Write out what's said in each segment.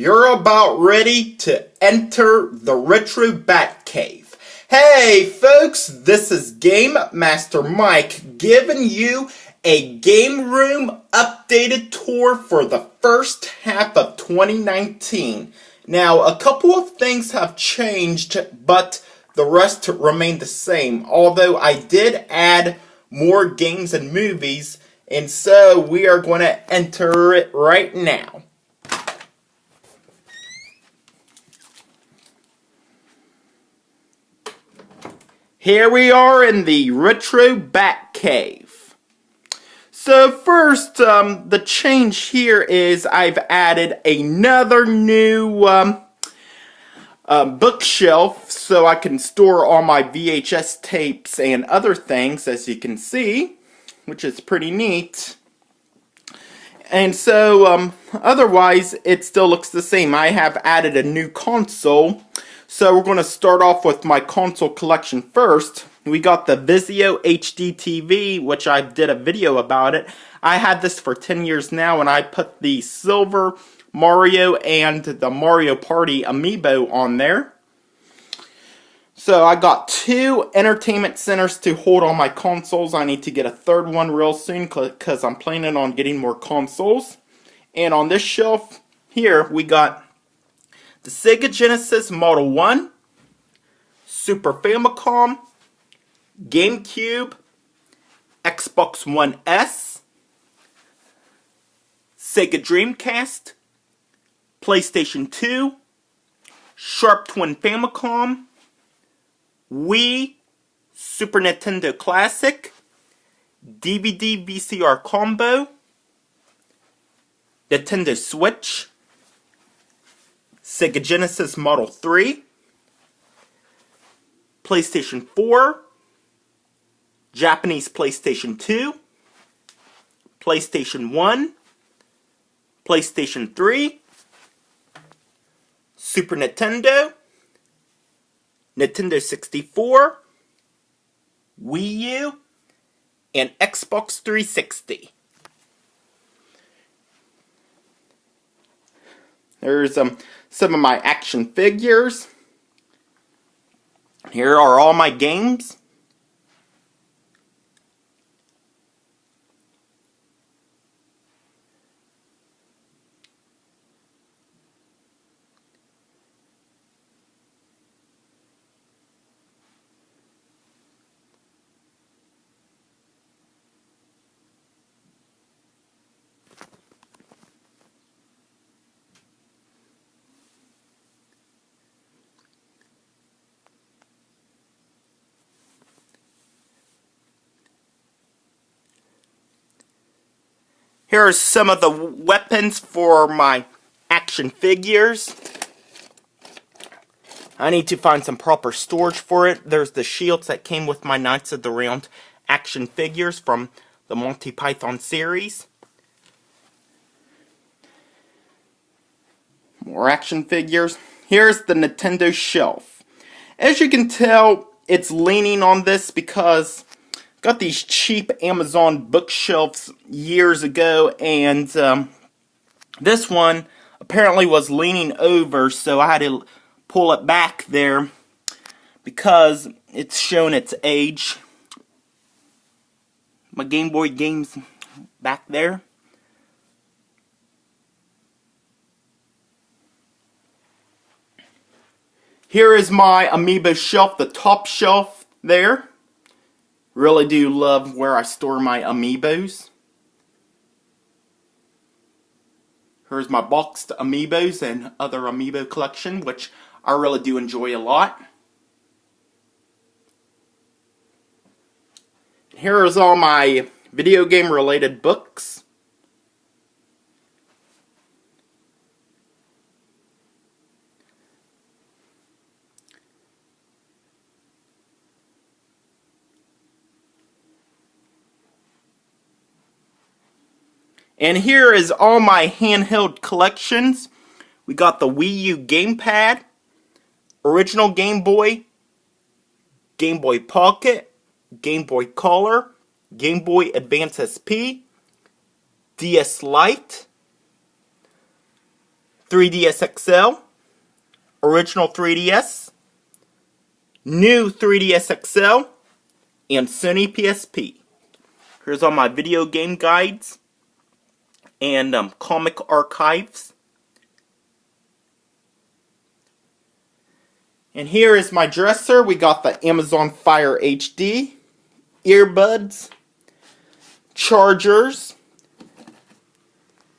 You're about ready to enter the retro batcave. Hey folks, this is Game Master Mike giving you a game room updated tour for the first half of 2019. Now, a couple of things have changed, but the rest remain the same. Although I did add more games and movies, and so we are going to enter it right now. Here we are in the retro Batcave. So first, the change here is I've added another new bookshelf so I can store all my VHS tapes and other things, as you can see, which is pretty neat. And so, otherwise, it still looks the same. I have added a new console. So we're going to start off with my console collection first. We got the Vizio HD TV, which I did a video about it. I had this for 10 years now, and I put the silver Mario and the Mario Party amiibo on there. So I got two entertainment centers to hold on my consoles. I need to get a third one real soon because I'm planning on getting more consoles. And on this shelf here, we got the Sega Genesis Model 1, Super Famicom, GameCube, Xbox One S, Sega Dreamcast, PlayStation 2, Sharp Twin Famicom, Wii, Super Nintendo Classic, DVD VCR Combo, Nintendo Switch, Sega Genesis Model 3, PlayStation 4, Japanese PlayStation 2, PlayStation 1, PlayStation 3, Super Nintendo, Nintendo 64, Wii U, and Xbox 360. There's some of my action figures. Here are all my games. Here are some of the weapons for my action figures. I need to find some proper storage for it. There's the shields that came with my Knights of the Round action figures from the Monty Python series. More action figures. Here's the Nintendo shelf. As you can tell, it's leaning on this because got these cheap Amazon bookshelves years ago, and this one apparently was leaning over, so I had to pull it back there because it's shown its age. My Game Boy games back there. Here is my amiibo shelf, the top shelf there. Really do love where I store my amiibos. Here's my boxed amiibos and other amiibo collection, which I really do enjoy a lot. Here is all my video game related books. And here is all my handheld collections. We got the Wii U gamepad, original Game Boy, Game Boy Pocket, Game Boy Color, Game Boy Advance SP, DS Lite, 3DS XL, original 3DS, new 3DS XL, and Sony PSP. Here's all my video game guides and comic archives. And here is my dresser. We got the Amazon Fire HD, earbuds, chargers,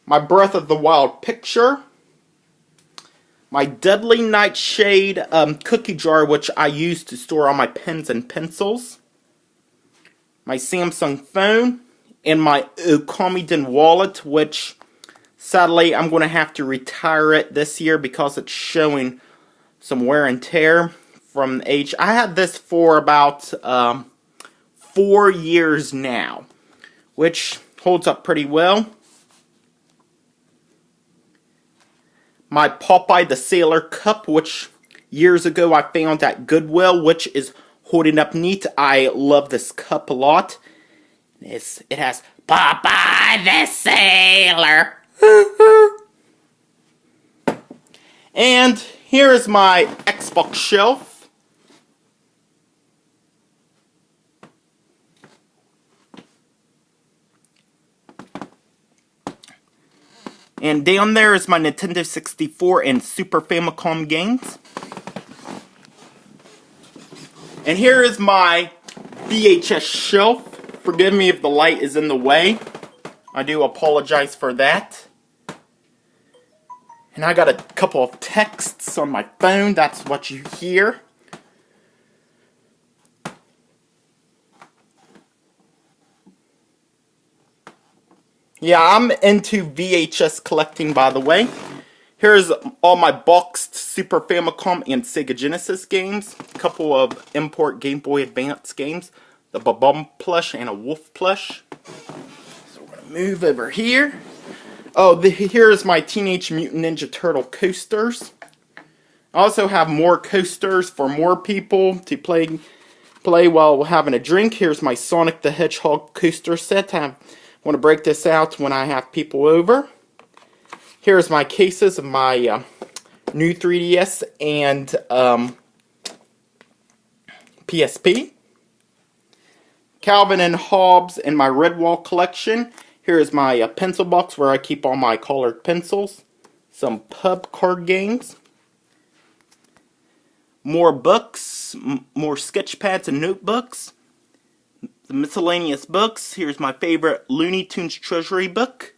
my Breath of the Wild picture, my Deadly Nightshade cookie jar, which I use to store all my pens and pencils, my Samsung phone, and my Okamiden wallet, which sadly I'm going to have to retire it this year because it's showing some wear and tear from age. I had this for about 4 years now, which holds up pretty well. My Popeye the Sailor cup, which years ago I found at Goodwill, which is holding up neat. I love this cup a lot. It has Popeye the Sailor. And here is my Xbox shelf. And down there is my Nintendo 64 and Super Famicom games. And here is my VHS shelf. Forgive me if the light is in the way. I do apologize for that. And I got a couple of texts on my phone. That's what you hear. Yeah, I'm into VHS collecting, by the way. Here's all my boxed Super Famicom and Sega Genesis games. A couple of import Game Boy Advance games. The Ba-Bum plush and a Wolf plush. So we're going to move over here. Oh, here's my Teenage Mutant Ninja Turtle coasters. I also have more coasters for more people to play while having a drink. Here's my Sonic the Hedgehog coaster set. I want to break this out when I have people over. Here's my cases of my new 3DS and PSP. Calvin and Hobbes and my Redwall collection. Here is my pencil box where I keep all my colored pencils. Some pub card games. More books, more sketch pads and notebooks. The miscellaneous books. Here's my favorite Looney Tunes Treasury book.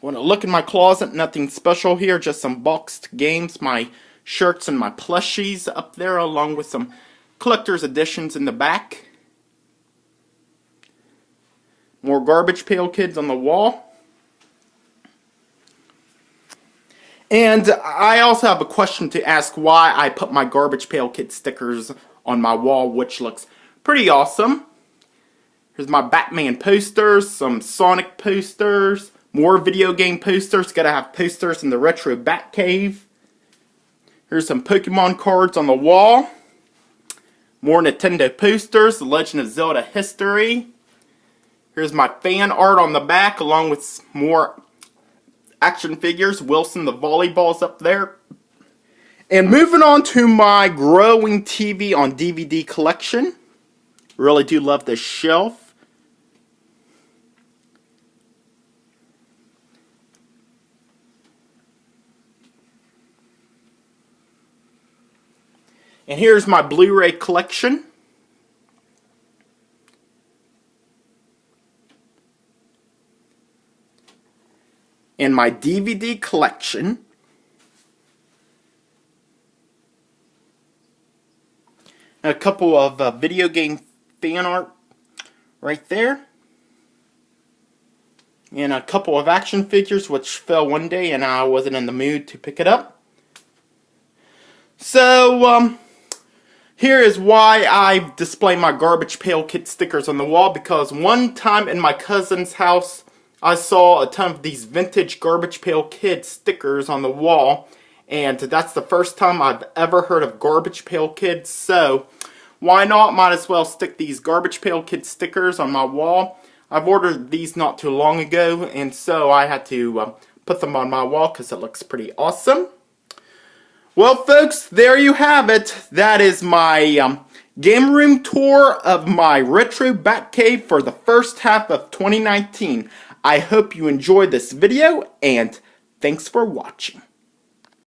Want to look in my closet, nothing special here, just some boxed games, my shirts and my plushies up there, along with some collector's editions in the back. More Garbage Pail Kids on the wall. And I also have a question to ask why I put my Garbage Pail Kid stickers on my wall, which looks pretty awesome. Here's my Batman posters, some Sonic posters, more video game posters. Gotta have posters in the retro Batcave. Here's some Pokemon cards on the wall. More Nintendo posters, The Legend of Zelda history. Here's my fan art on the back, along with more action figures. Wilson the volleyball's up there. And moving on to my growing TV on DVD collection. Really do love this shelf. And here's my Blu-ray collection. And my DVD collection. And a couple of video game fan art right there. And a couple of action figures which fell one day and I wasn't in the mood to pick it up. So, here is why I display my Garbage Pail Kid stickers on the wall, because one time in my cousin's house, I saw a ton of these vintage Garbage Pail Kid stickers on the wall, and that's the first time I've ever heard of Garbage Pail Kids, so why not? Might as well stick these Garbage Pail Kid stickers on my wall. I've ordered these not too long ago, and so I had to put them on my wall because it looks pretty awesome. Well, folks, there you have it. That is my game room tour of my retro Batcave for the first half of 2019. I hope you enjoyed this video, and thanks for watching.